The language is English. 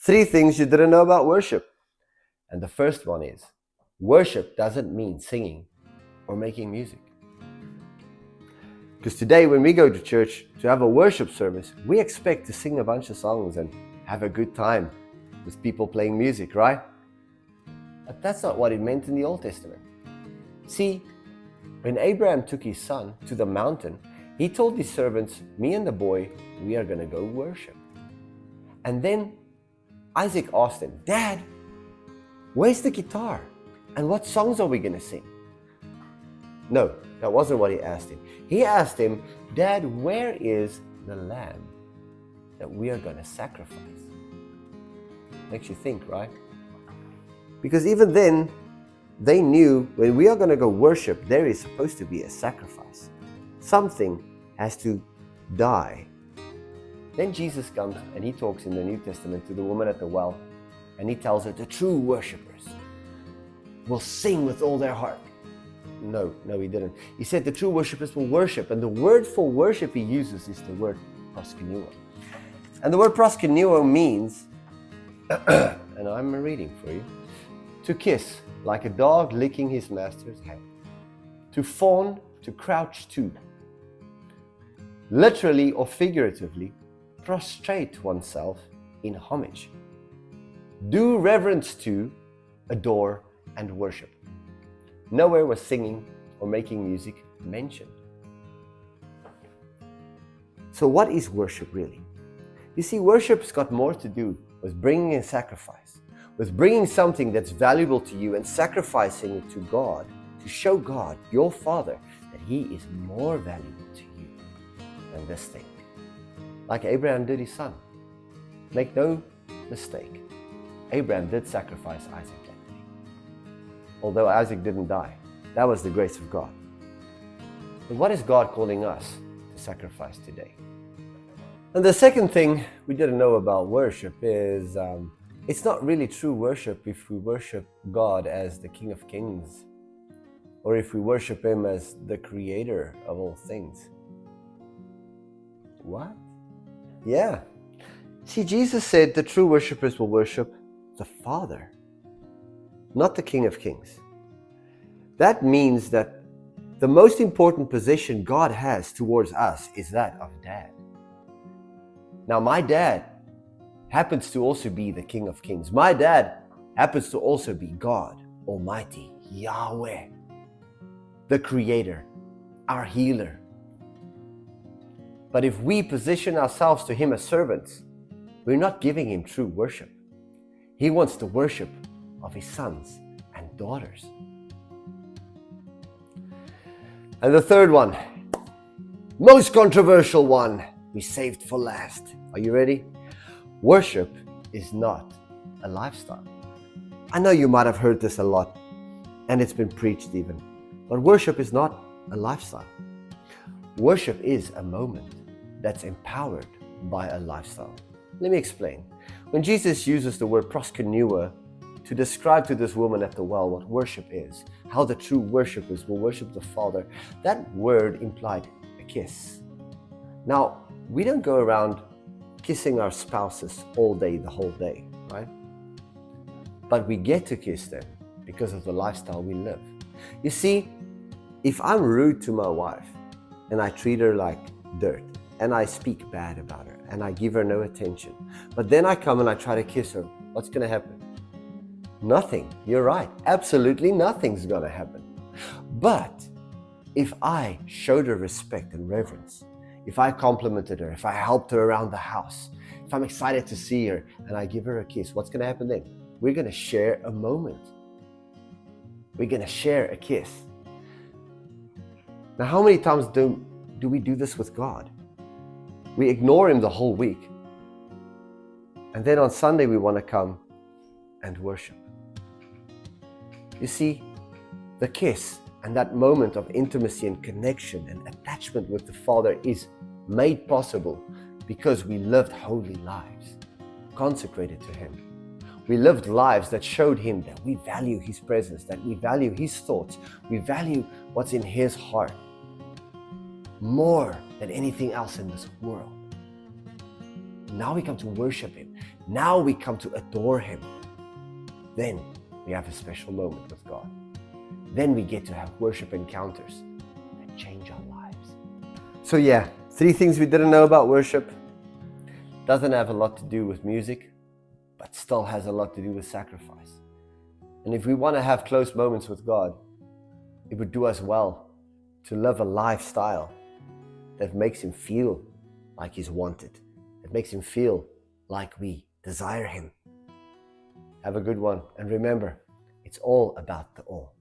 3 things you didn't know about worship. And the first one is, worship doesn't mean singing or making music. Because today when we go to church to have a worship service, we expect to sing a bunch of songs and have a good time with people playing music, right? But that's not what it meant in the Old Testament. See, when Abraham took his son to the mountain, he told his servants, me and the boy, we are going to go worship. And then Isaac asked him, Dad, where's the guitar? And what songs are we going to sing? No, that wasn't what he asked him. He asked him, Dad, where is the lamb that we are going to sacrifice? Makes you think, right? Because even then, they knew when we are going to go worship, there is supposed to be a sacrifice. Something has to die. Then Jesus comes and he talks in the New Testament to the woman at the well, and he tells her the true worshipers will sing with all their heart. No, he didn't. He said the true worshipers will worship, and the word for worship he uses is the word proskuneo. And the word proskuneo means, and I'm reading for you, to kiss, like a dog licking his master's hand. To fawn, to crouch to. Literally or figuratively, prostrate oneself in homage. Do reverence to, adore, and worship. Nowhere was singing or making music mentioned. So what is worship really? You see, worship's got more to do with bringing a sacrifice, with bringing something that's valuable to you and sacrificing it to God, to show God, your Father, that He is more valuable to you than this thing. Like Abraham did his son. Make no mistake, Abraham did sacrifice Isaac that day. Although Isaac didn't die. That was the grace of God. But what is God calling us to sacrifice today? And the second thing we didn't know about worship is it's not really true worship if we worship God as the King of Kings, or if we worship Him as the Creator of all things. What? Yeah. See, Jesus said the true worshipers will worship the Father, not the King of Kings. That means that the most important position God has towards us is that of Dad. Now, my dad happens to also be the King of Kings. My dad happens to also be God Almighty, Yahweh, the Creator, our healer. But if we position ourselves to Him as servants, we're not giving Him true worship. He wants the worship of His sons and daughters. And the third one, most controversial one, we saved for last. Are you ready? Worship is not a lifestyle. I know you might have heard this a lot, and it's been preached even, but worship is not a lifestyle. Worship is a moment that's empowered by a lifestyle. Let me explain. When Jesus uses the word proskuneo to describe to this woman at the well what worship is, how the true worshipers will worship the Father, that word implied a kiss. Now, we don't go around kissing our spouses all day, the whole day, right? But we get to kiss them because of the lifestyle we live. You see, if I'm rude to my wife and I treat her like dirt and I speak bad about her and I give her no attention, but then I come and I try to kiss her, what's going to happen? Nothing. You're right. Absolutely nothing's going to happen. But if I showed her respect and reverence, if I complimented her, if I helped her around the house, if I'm excited to see her and I give her a kiss, what's going to happen then? We're going to share a moment. We're going to share a kiss. Now, how many times do we do this with God? We ignore Him the whole week. And then on Sunday, we want to come and worship. You see, the kiss and that moment of intimacy and connection and attachment with the Father is made possible because we lived holy lives, consecrated to Him. We lived lives that showed Him that we value His presence, that we value His thoughts, we value what's in His heart more than anything else in this world. Now we come to worship Him. Now we come to adore Him. Then we have a special moment with God. Then we get to have worship encounters that change our lives. So yeah, 3 things we didn't know about worship. Doesn't have a lot to do with music, but still has a lot to do with sacrifice. And if we want to have close moments with God, it would do us well to live a lifestyle that makes Him feel like He's wanted. That makes Him feel like we desire Him. Have a good one. And remember, it's all about the all.